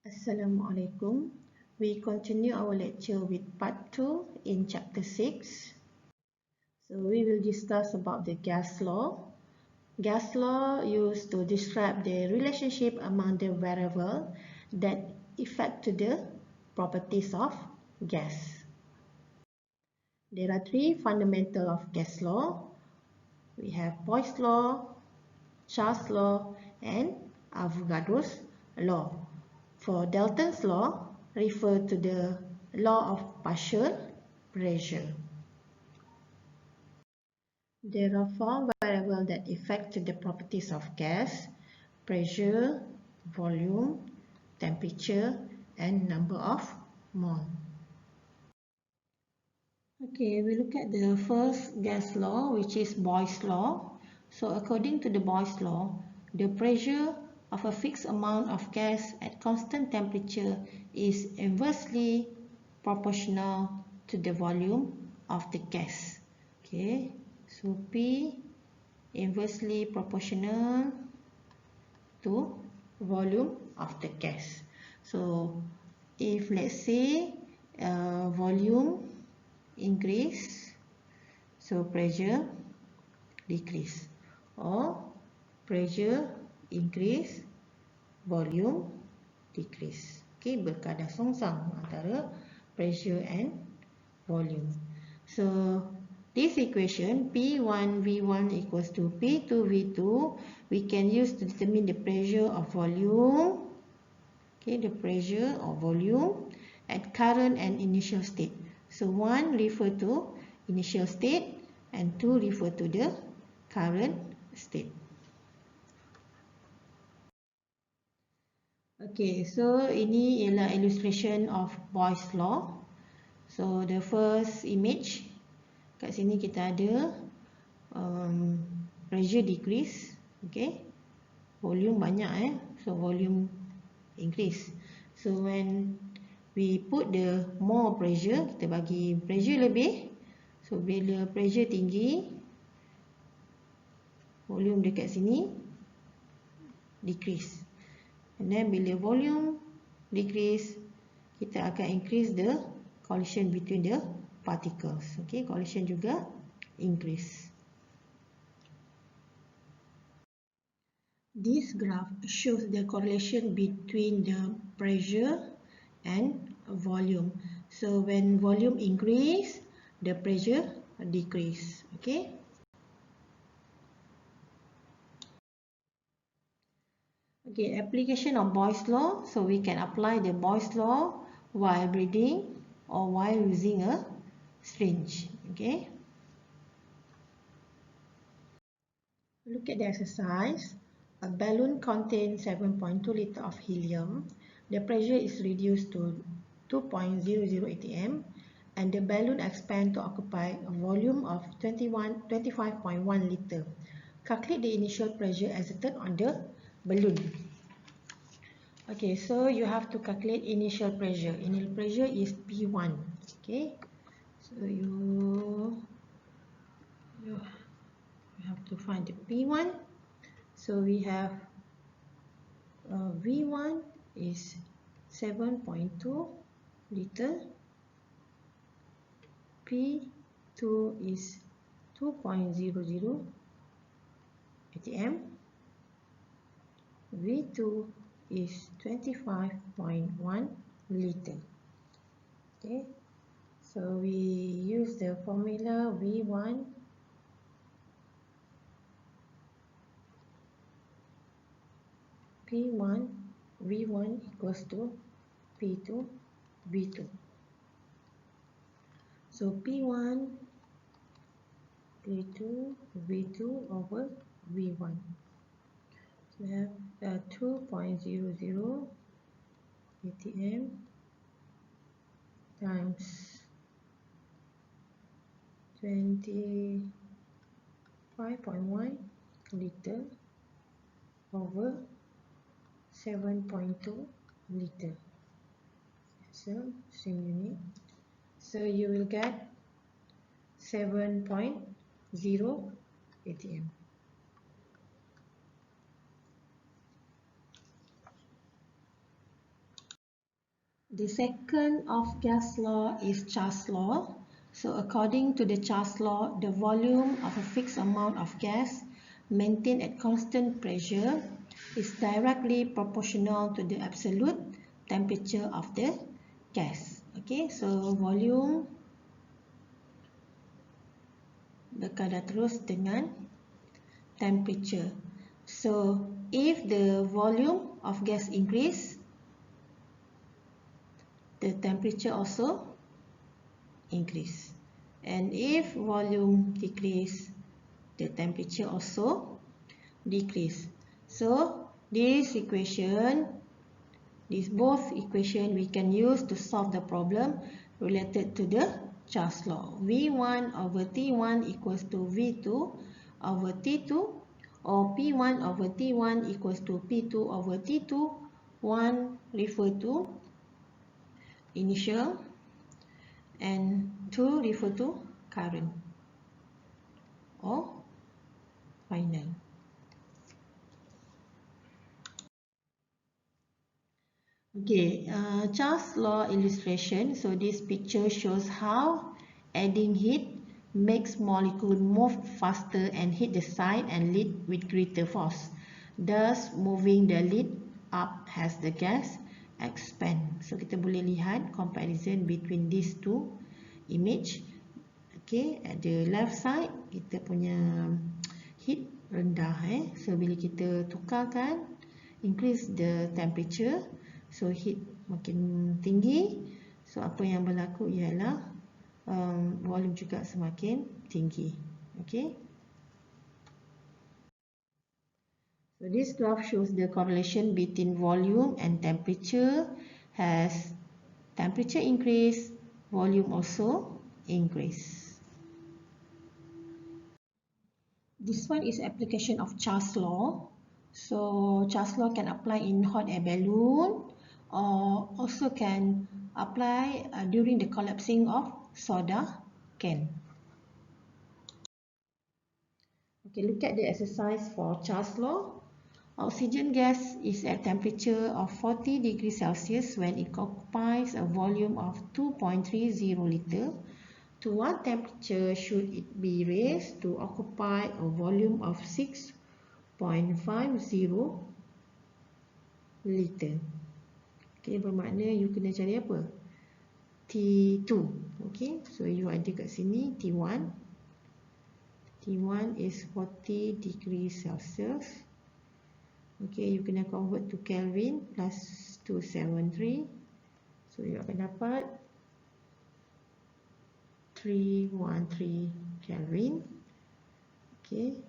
Assalamualaikum. We continue our lecture with part 2 in chapter 6. So we will discuss about the gas law. Gas law used to describe the relationship among the variables that affect the properties of gas. There are three fundamentals of gas law. We have Boyle's law, Charles' law, and Avogadro's law. For Dalton's law, refer to the law of partial pressure. There are four variables that affect the properties of gas: pressure, volume, temperature, and number of moles. Okay, we look at the first gas law, which is Boyle's law. So according to the Boyle's law, the pressure of a fixed amount of gas at constant temperature is inversely proportional to the volume of the gas. Okay, so P inversely proportional to volume of the gas. So if let's say volume increase, so pressure decrease, or pressure increase, volume decrease. Okay, berkadar songsang antara pressure and volume. So this equation P1 V1 equals to P2 V2 we can use to determine the pressure of volume. Okay, the pressure of volume at current and initial state. So 1 refer to initial state and 2 refer to the current state. Okay, so ini ialah illustration of Boyle's law. So the first image, kat sini kita ada pressure decrease, okay, volume banyak so volume increase. So when we put the more pressure, kita bagi pressure lebih, so bila pressure tinggi, volume dekat sini decrease, and then bila volume decrease, kita akan increase the collision between the particles. Okay, collision juga increase. This graph shows the correlation between the pressure and volume. So when volume increase, the pressure decrease. Okay. Okay, application of Boyle's law. So we can apply the Boyle's law while breathing or while using a syringe. Okay. Look at the exercise. A balloon contains 7.2 liters of helium. The pressure is reduced to 2.00 atm and the balloon expands to occupy a volume of 25.1 liters. Calculate the initial pressure exerted on the balloon. Okay, so you have to calculate initial pressure. Initial pressure is P1. Okay, so you have to find the P1. So we have V1 is 7.2 liter, P2 is 2.00 atm, V2 is 25.1 liter. Okay, so we use the formula V1 P1 V1 equals to P2 V2. So P1 P2 V2 over V1. So we have 2.00 atm times 25.1 liter over 7.2 liter. So same unit. So you will get 7.0 atm. The second of gas law is Charles law. So according to the Charles law, the volume of a fixed amount of gas maintained at constant pressure is directly proportional to the absolute temperature of the gas. Okay, so volume berkadar terus dengan temperature. So if the volume of gas increase, the temperature also increase, and if volume decrease, the temperature also decrease. So both equation we can use to solve the problem related to the Charles law. V1 over T1 equals to V2 over T2, or P1 over T1 equals to P2 over T2. One refer to initial and 2 refer to current or final. Okay, Charles law illustration. So this picture shows how adding heat makes molecule move faster and hit the side and lid with greater force. Thus, moving the lid up has the gas expand. So kita boleh lihat comparison between these two image. Okay, at the left side kita punya heat rendah. So bila kita tukarkan, increase the temperature, so heat makin tinggi. So apa yang berlaku ialah volume juga semakin tinggi. Okay. So this graph shows the correlation between volume and temperature. Has temperature increase, volume also increase. This one is application of Charles law. So Charles law can apply in hot air balloon, or also can apply during the collapsing of soda can. Okay, look at the exercise for Charles law. Oxygen gas is at temperature of 40 degrees Celsius when it occupies a volume of 2.30 liter. To what temperature should it be raised to occupy a volume of 6.50 liter? Okay, bermakna you kena cari apa? T2. Okay, so you ada kat sini T1. T1 is 40 degrees Celsius. Okay, you kena convert to Kelvin plus 273. So you akan dapat 313 Kelvin. Okay,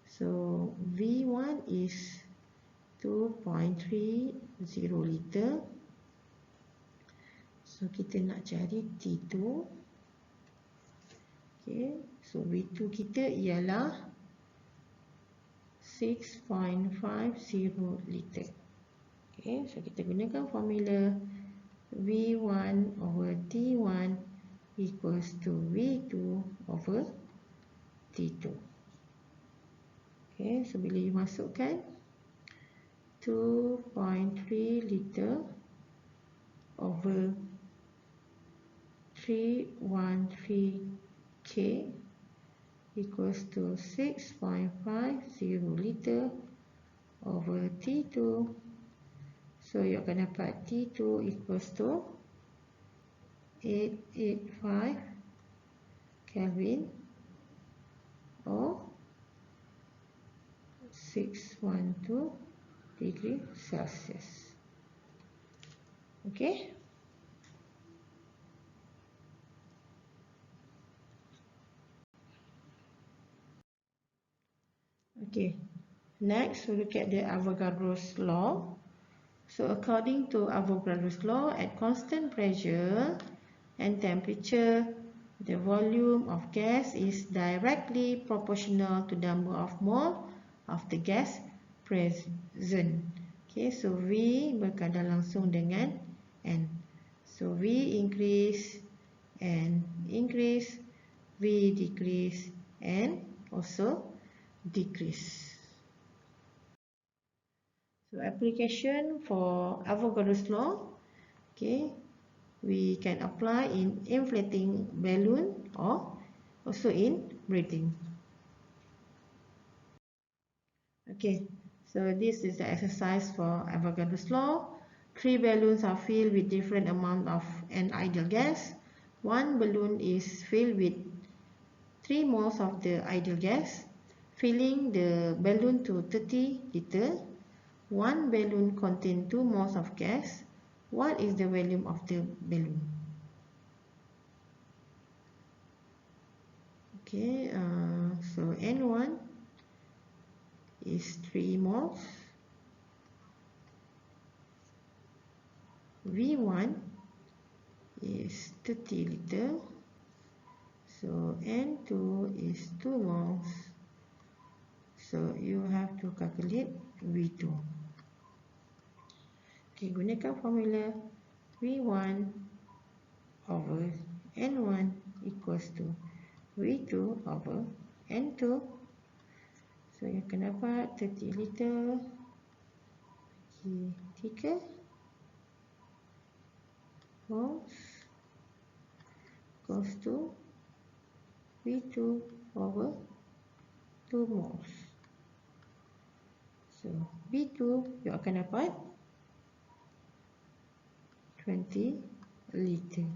so V1 is 2.30 liter. So kita nak cari T2. Okay, so V2 kita ialah 6.50 liter. Okay, so kita gunakan formula V1 over T1 equals to V2 over T2. Okay, so bila you masukkan 2.3 liter over 313K equals to 6.50 liter over T2. So you akan dapat T2 equals to 885 Kelvin or 612 degree Celsius. Okay. Okay. Next, we look at the Avogadro's law. So according to Avogadro's law, at constant pressure and temperature, the volume of gas is directly proportional to the number of mole of the gas present. Okay, so V berkadar langsung dengan N. So V increase and increase, V decrease and also decrease. So application for Avogadro's law. Okay, we can apply in inflating balloon or also in breathing. Okay, so this is the exercise for Avogadro's law. 3 balloons are filled with different amount of an ideal gas. One balloon is filled with 3 moles of the ideal gas, filling the balloon to 30 liters. One balloon contains 2 moles of gas. What is the volume of the balloon? Okay, so N1 is 3 moles. V1 is 30 liters. So N2 is 2 moles. So you have to calculate V2. Okay, gunakan formula V1 over N1 equals to V2 over N2. So you akan dapat 30 liter bagi 3 moles equals to V2 over 2 moles. So V2 you akan dapat 20 liter.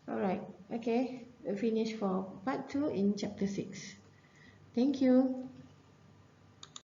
Alright, okay, we finish for part 2 in chapter 6. Thank you.